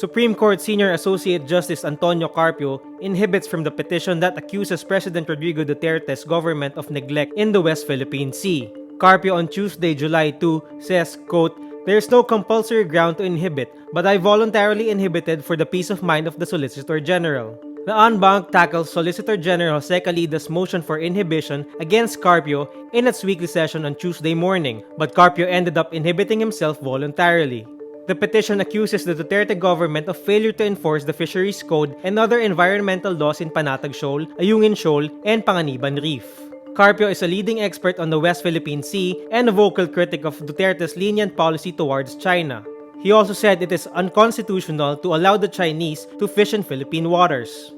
Supreme Court Senior Associate Justice Antonio Carpio inhibits from the petition that accuses President Rodrigo Duterte's government of neglect in the West Philippine Sea. Carpio on Tuesday, July 2 says, quote, "There is no compulsory ground to inhibit, but I voluntarily inhibited for the peace of mind of the Solicitor General." The en banc tackles Solicitor General Seca Lida's motion for inhibition against Carpio in its weekly session on Tuesday morning, but Carpio ended up inhibiting himself voluntarily. The petition accuses the Duterte government of failure to enforce the Fisheries Code and other environmental laws in Panatag Shoal, Ayungin Shoal, and Panganiban Reef. Carpio is a leading expert on the West Philippine Sea and a vocal critic of Duterte's lenient policy towards China. He also said it is unconstitutional to allow the Chinese to fish in Philippine waters.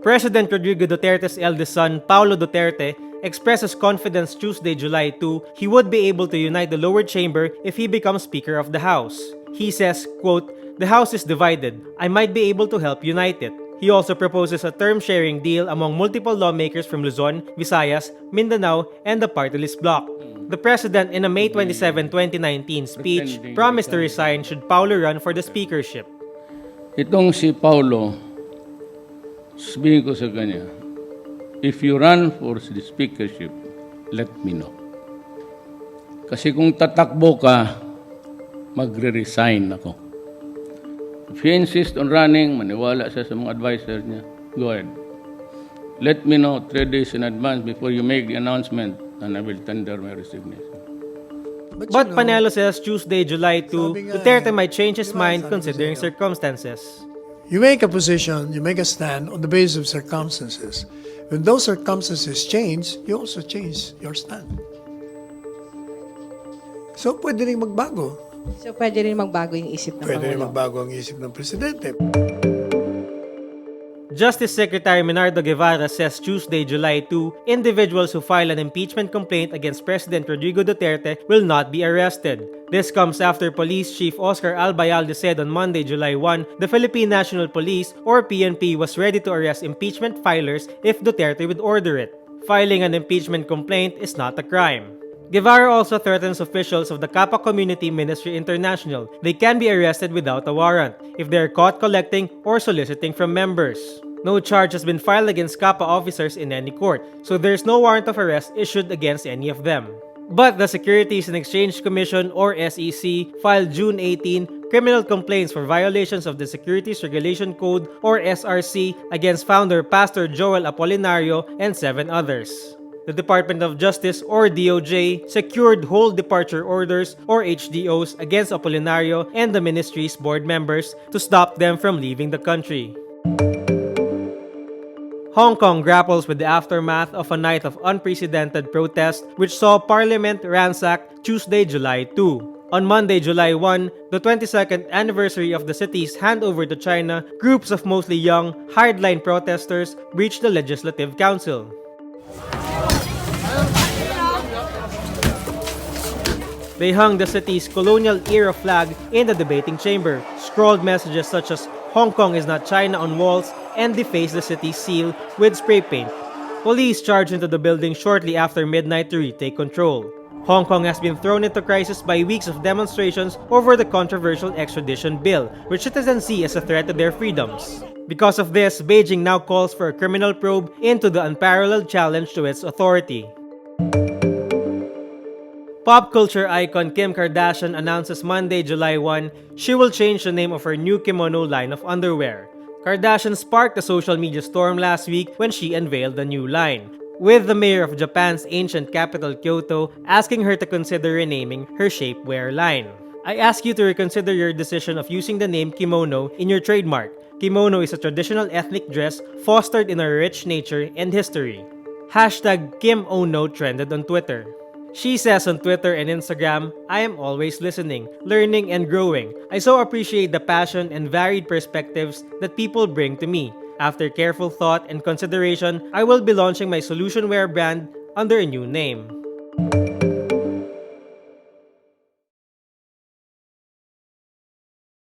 President Rodrigo Duterte's eldest son, Paolo Duterte, expresses confidence Tuesday, July 2, he would be able to unite the lower chamber if he becomes Speaker of the House. He says, quote, "The House is divided. I might be able to help unite it." He also proposes a term-sharing deal among multiple lawmakers from Luzon, Visayas, Mindanao, and the party list bloc. The president in a May 27, 2019 speech promised to resign should Paolo run for the speakership. Itong si Paolo, sabihin ko sa kanya, if you run for the speakership, let me know. Kasi kung tatakbo ka, magre-resign ako. If he insists on running, maniwala siya sa mga advisor niya, go ahead. Let me know 3 days in advance before you make the announcement and I will tender my resignation. But Panelo says Tuesday, July 2, Duterte might change his mind considering circumstances. You make a position, you make a stand on the basis of circumstances. When those circumstances change, you also change your stand. So, pwede rin magbago. So, pwede rin magbago yung isip ng Pwede rin Pangulo. magbago ang isip ng Presidente. Justice Secretary Menard says Tuesday, July 2, individuals who file an impeachment complaint against President Rodrigo Duterte will not be arrested. This comes after Police Chief Oscar Albayalde said on Monday, July 1, the Philippine National Police, or PNP, was ready to arrest impeachment filers if Duterte would order it. Filing an impeachment complaint is not a crime. Guevara also threatens officials of the Kappa Community Ministry International. They can be arrested without a warrant if they are caught collecting or soliciting from members. No charge has been filed against Kappa officers in any court, so there is no warrant of arrest issued against any of them. But the Securities and Exchange Commission, or SEC, filed June 18 criminal complaints for violations of the Securities Regulation Code, or SRC, against founder Pastor Joel Apolinario and 7 others. The Department of Justice, or DOJ, secured whole departure orders, or HDOs, against Apolinario and the ministry's board members to stop them from leaving the country. Hong Kong grapples with the aftermath of a night of unprecedented protest which saw Parliament ransacked Tuesday, July 2. On Monday, July 1, the 22nd anniversary of the city's handover to China, groups of mostly young, hardline protesters breached the Legislative Council. They hung the city's colonial-era flag in the debating chamber, scrawled messages such as "Hong Kong is not China" on walls, and defaced the city's seal with spray paint. Police charged into the building shortly after midnight to retake control. Hong Kong has been thrown into crisis by weeks of demonstrations over the controversial extradition bill, which citizens see as a threat to their freedoms. Because of this, Beijing now calls for a criminal probe into the unparalleled challenge to its authority. Pop culture icon Kim Kardashian announces Monday, July 1, she will change the name of her new Kimono line of underwear. Kardashian sparked a social media storm last week when she unveiled the new line, with the mayor of Japan's ancient capital Kyoto asking her to consider renaming her shapewear line. I ask you to reconsider your decision of using the name Kimono in your trademark. Kimono is a traditional ethnic dress fostered in our rich nature and history. #KimOno trended on Twitter. She says on Twitter and Instagram, "I am always listening, learning, and growing. I so appreciate the passion and varied perspectives that people bring to me. After careful thought and consideration, I will be launching my solution wear brand under a new name."